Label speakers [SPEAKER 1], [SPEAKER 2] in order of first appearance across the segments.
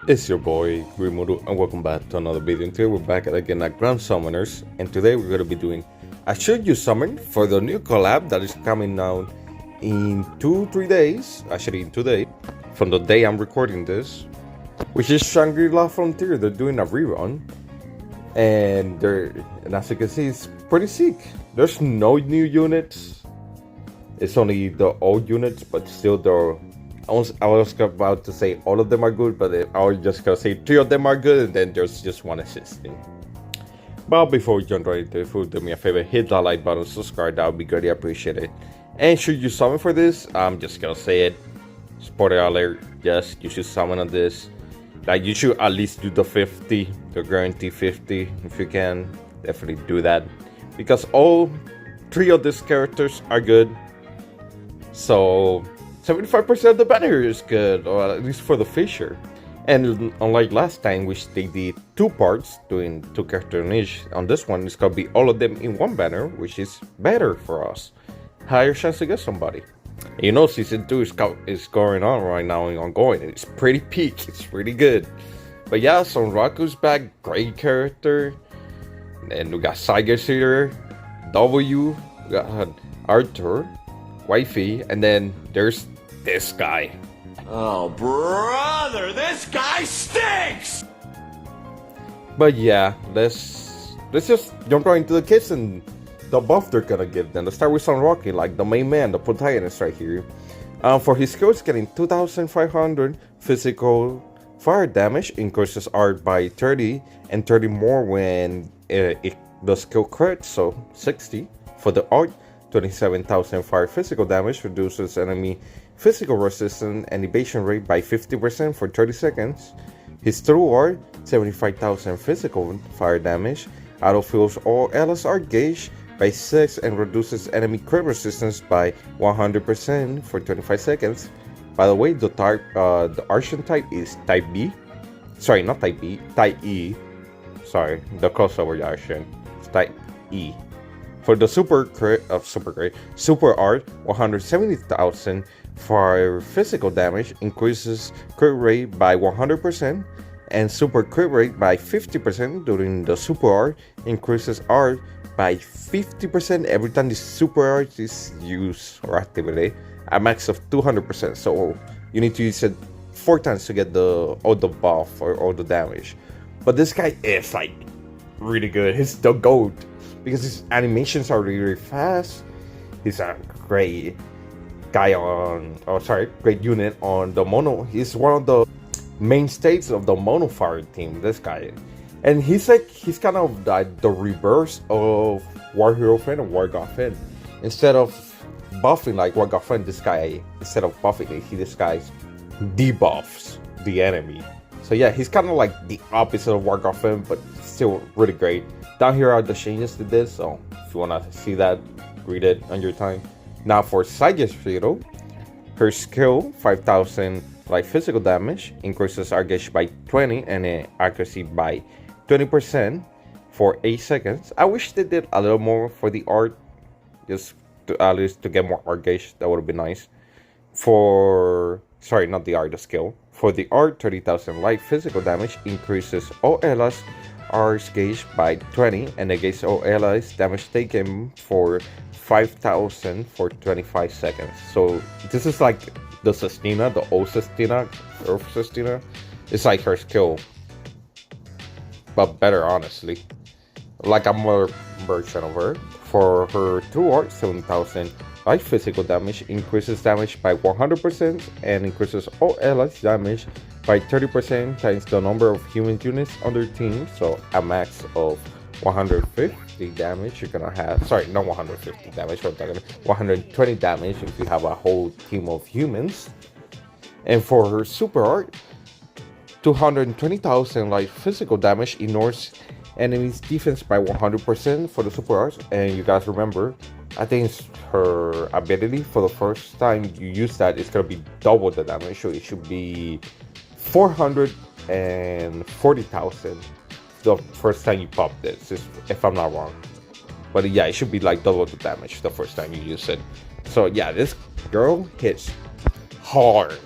[SPEAKER 1] It's your boy Gremuru and welcome back to another video. And today we're back again at Grand Summoners, and today we're going to be doing a should you summon for the new collab that is coming out in 2-3 days, actually in 2 days from the day I'm recording this, which is Shangri-La Frontier. They're doing a rerun, and as you can see, it's pretty sick. There's no new units, it's only the old units, but still I was about to say all of them are good, but I was just gonna say 3 of them are good, and then there's just one assisting. But before we jump right into the food, do me a favor, hit that like button, subscribe, that would be greatly appreciated. And should you summon for this, I'm just gonna say it, spoiler alert, yes, you should summon on this. Like, you should at least do the 50, the guarantee 50, if you can, definitely do that. Because all 3 of these characters are good, so 75% of the banner is good, or at least for the Fisher. And unlike last time, which they did 2 parts, doing 2 character niche, on this one it's gonna be all of them in one banner, which is better for us. Higher chance to get somebody. And you know, season 2 is going on right now and ongoing. It's pretty peak, it's pretty good. But yeah, Sunraku's back, great character. And we got Saigas here, W, we got Arthur, Wifey, and then there's this guy.
[SPEAKER 2] Oh, brother, this guy stinks!
[SPEAKER 1] But yeah, let's just jump right into the kits and the buff they're gonna give them. Let's start with Sunraku, like the main man, the protagonist right here. For his skills, getting 2,500 physical fire damage, increases art by 30 and 30 more when the skill crits, so 60 for the art. 27,000 fire physical damage, reduces enemy physical resistance and evasion rate by 50% for 30 seconds. His true art, 75,000 physical fire damage, autofills all LSR gauge by 6 and reduces enemy crit resistance by 100% for 25 seconds. By the way, the Artian type is type B. Sorry, not type B, type E. Sorry, the crossover Artian. It's type E. For the super art, 170,000 for physical damage, increases crit rate by 100% and super crit rate by 50% during the super art, increases art by 50% every time the super art is used or activated, a max of 200%. So you need to use it 4 times to get all the buff or all the damage. But this guy is like really good. He's the GOAT. Because his animations are really fast. He's a great guy great unit on the mono. He's one of the mainstays of the mono fire team, this guy. And he's kind of like the reverse of War Hero Fan and War God Fan. Instead of buffing like War God Fan, this guy, instead of buffing it, this guy debuffs the enemy. So yeah, he's kind of like the opposite of War God Fan, but still really great. Down here are the changes to this, so if you want to see that, read it on your time. Now for Saigas Hero, her skill, 5,000 like physical damage, increases our gauge by 20 and accuracy by 20% for 8 seconds. I wish they did a little more for the art, just to, at least to get more art gauge, that would be nice. Sorry, not the art, the skill. For the art, 30,000 light physical damage, increases all allies R's gauge by 20 and negates all allies damage taken for 5,000 for 25 seconds. So this is like the Sestina, the old Sestina, Earth Sestina. It's like her skill, but better, honestly. Like a more version of her. For her true art, 7,000 light physical damage, increases damage by 100% and increases all allies damage by 30% times the number of human units on their team, so a max of 150 damage you're gonna have. Sorry, not 150 damage, we're talking 120 damage if you have a whole team of humans. And for her super art, 220,000 like physical damage, ignores enemies defense by 100% for the super art. And you guys remember, I think it's her ability, for the first time you use that, it's gonna be double the damage, so it should be 440,000 the first time you pop this, if I'm not wrong. But yeah, it should be like double the damage the first time you use it. So yeah, this girl hits hard.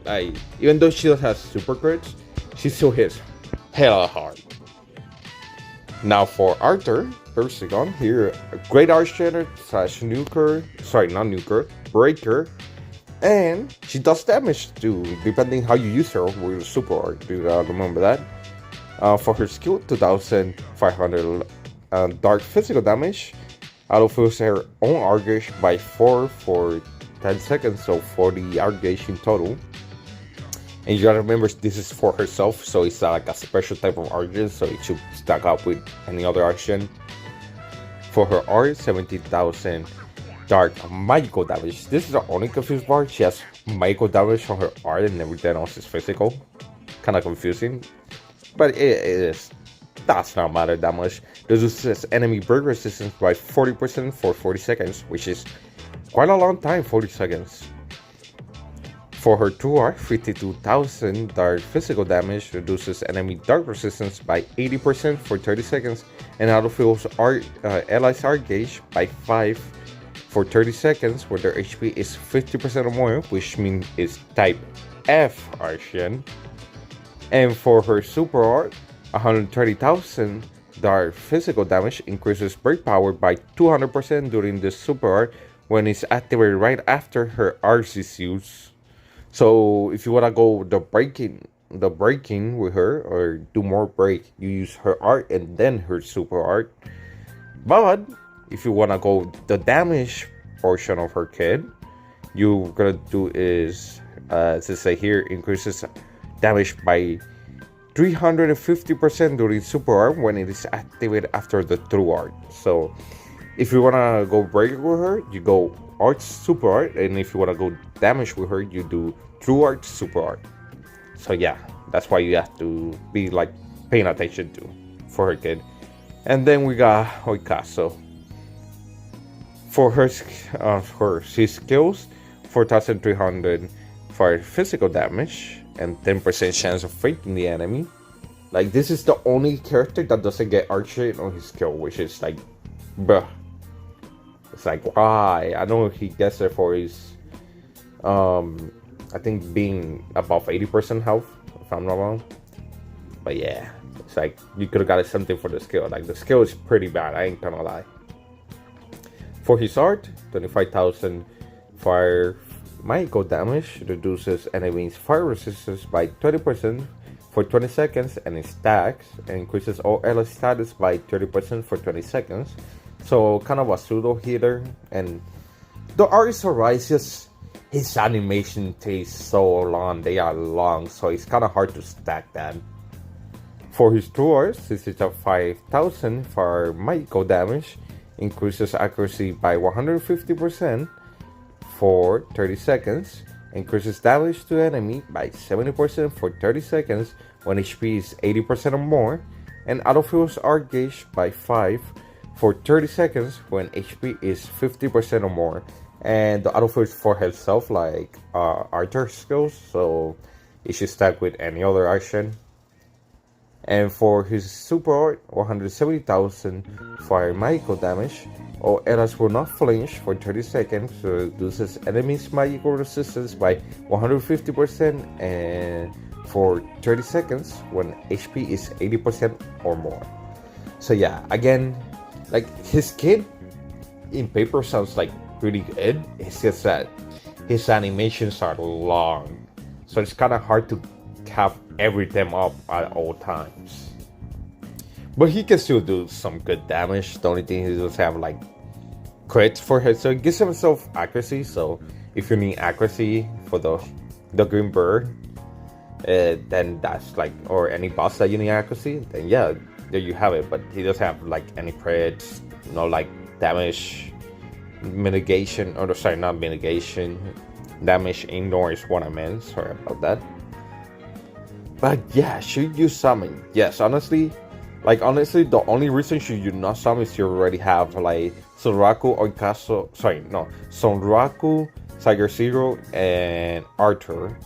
[SPEAKER 1] Like, even though she has super crits, she still hits hella hard. Now for Arthur, Pencilgon, here, a great archer slash nuker, sorry, not nuker, breaker, and she does damage too, depending how you use her with super art. Do you remember that? For her skill, 2500 dark physical damage, auto-fills her own art gauge by 4 for 10 seconds, so 40 art gauge in total. And you gotta remember, this is for herself, so it's like a special type of argent, so it should stack up with any other argent. For her art, 17,000 dark magical damage. This is the only confused part. She has magical damage on her art and everything else is physical. Kinda confusing, but it is. Does not matter that much. Reduces enemy break resistance by 40% for 40 seconds, which is quite a long time, 40 seconds. For her true art, 52,000 dark physical damage, reduces enemy dark resistance by 80% for 30 seconds, and autofills allies art gauge by 5 for 30 seconds, where their HP is 50% or more, which means it's type F Artian. And for her super art, 130,000 dark physical damage, increases break power by 200% during the super art when it's activated right after her art is used. So if you wanna go the breaking with her, or do more break, you use her art and then her super art. But if you wanna go the damage portion of her kit, you're gonna do is, as I say here, increases damage by 350% during super art when it is activated after the true art. So if you wanna go break with her, you go art super art, and if you wanna go damage with her, you do true art super art. So yeah, that's why you have to be like paying attention to for her kid. And then we got Oicazzo. For her skills, 4,300 for physical damage and 10% chance of faking the enemy. Like, this is the only character that doesn't get archer on his skill, which is like, bruh. It's like, why? I know he gets it for his, I think being above 80% health, if I'm not wrong. But yeah, it's like, you could have got something for the skill. Like, the skill is pretty bad, I ain't gonna lie. For his art, 25,000 fire magical damage, reduces enemies' fire resistance by 20% for 20 seconds, and it stacks, and increases all ally status by 30% for 20 seconds. So kind of a pseudo healer, and the art is alright, it's just his animation takes so long, they are long, so it's kind of hard to stack that. For his true arts, this is a 5,000 for magical damage, increases accuracy by 150% for 30 seconds, increases damage to enemy by 70% for 30 seconds when HP is 80% or more, and autofills art gauge by 5 for 30 seconds when HP is 50% or more. And the autofill is for herself, like Archer skills, so it should stack with any other action. And for his super art, 170,000 fire magical damage. All allies will not flinch for 30 seconds, so reduces enemies' magical resistance by 150% and for 30 seconds when HP is 80% or more. So yeah, again, like, his kit in paper sounds like pretty good. It's just that his animations are long, so it's kind of hard to have everything up at all times. But he can still do some good damage. The only thing he does have like crits for him, so it gives himself accuracy. So if you need accuracy for the green bird, then that's like, or any boss that you need accuracy, then yeah, there you have it. But he doesn't have like any crits, no like damage mitigation, or sorry, not mitigation, damage ignore is what I meant, sorry about that. But yeah, should you summon? Yes, honestly, the only reason should you not summon is you already have like Sunraku, Oicazzo, Sunraku, Tiger Zero, and Arthur,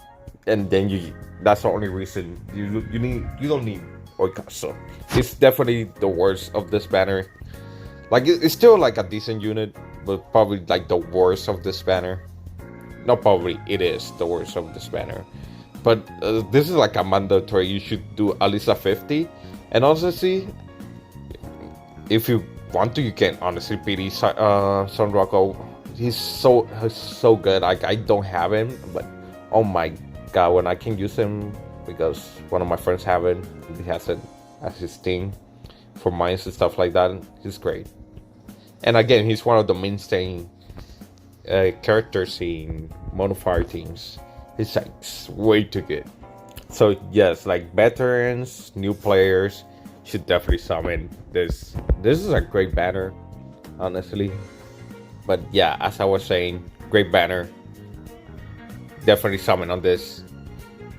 [SPEAKER 1] and then that's the only reason you don't need Oicazzo. It's definitely the worst of this banner. Like, it's still like a decent unit, but probably like the worst of this banner. not probably, it is the worst of this banner. But this is like a mandatory. You should do at least a 50. And honestly, if you want to, you can honestly pity Sunraku. He's so good. Like, I don't have him, but oh my god, when I can use him, because one of my friends have it, he has it as his team for mines and stuff like that. He's great. And again, he's one of the mainstay characters in Monofire teams. He's like way too good. So yes, like veterans, new players should definitely summon this. This is a great banner, honestly. But yeah, as I was saying, great banner. Definitely summon on this.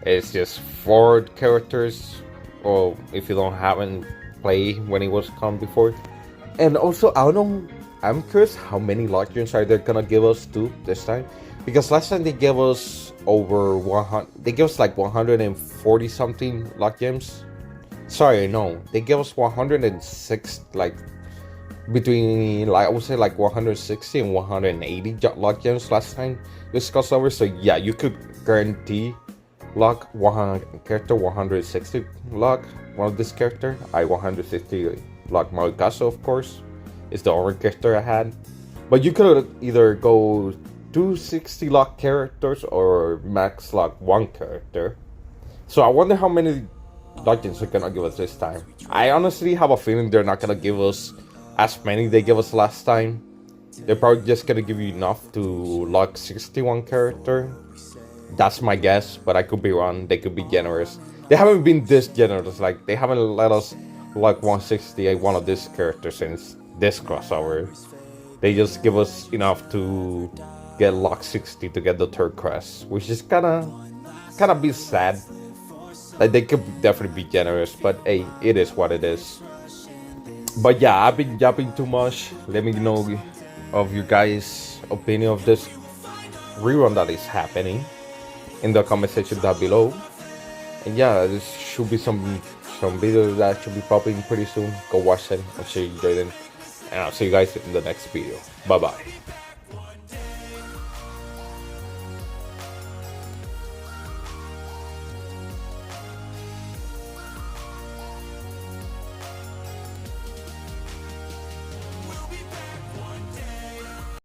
[SPEAKER 1] It's just 4 characters, or if you don't haven't played when it was come before. And also, I don't know, I'm curious how many lock gems are they gonna give us too this time, because last time they gave us over 100. They gave us like 140 something lock gems. Sorry, no, they gave us 106, like between, like I would say, like 160 and 180 lock gems last time this crossover. So yeah, you could guarantee lock 100 character 160 lock one of this character. I 150 lock my Oicazzo, of course. It's the only character I had. But you could either go 260 lock characters or max lock 1 character. So I wonder how many lock gems are gonna give us this time. I honestly have a feeling they're not gonna give us as many they gave us last time. They're probably just gonna give you enough to lock 61 character. That's my guess, but I could be wrong. They could be generous. They haven't been this generous. Like, they haven't let us lock 168 one of these characters since this crossover. They just give us enough to get lock 60 to get the 3rd crest, which is kind of be sad. Like, they could definitely be generous, but hey, it is what it is. But yeah, I've been yapping too much. Let me know of you guys' opinion of this rerun that is happening in the comment section down below. And yeah, this should be some videos that should be popping pretty soon. Go watch them. I'm sure you enjoyed them, and I'll see you guys in the next video. Bye bye.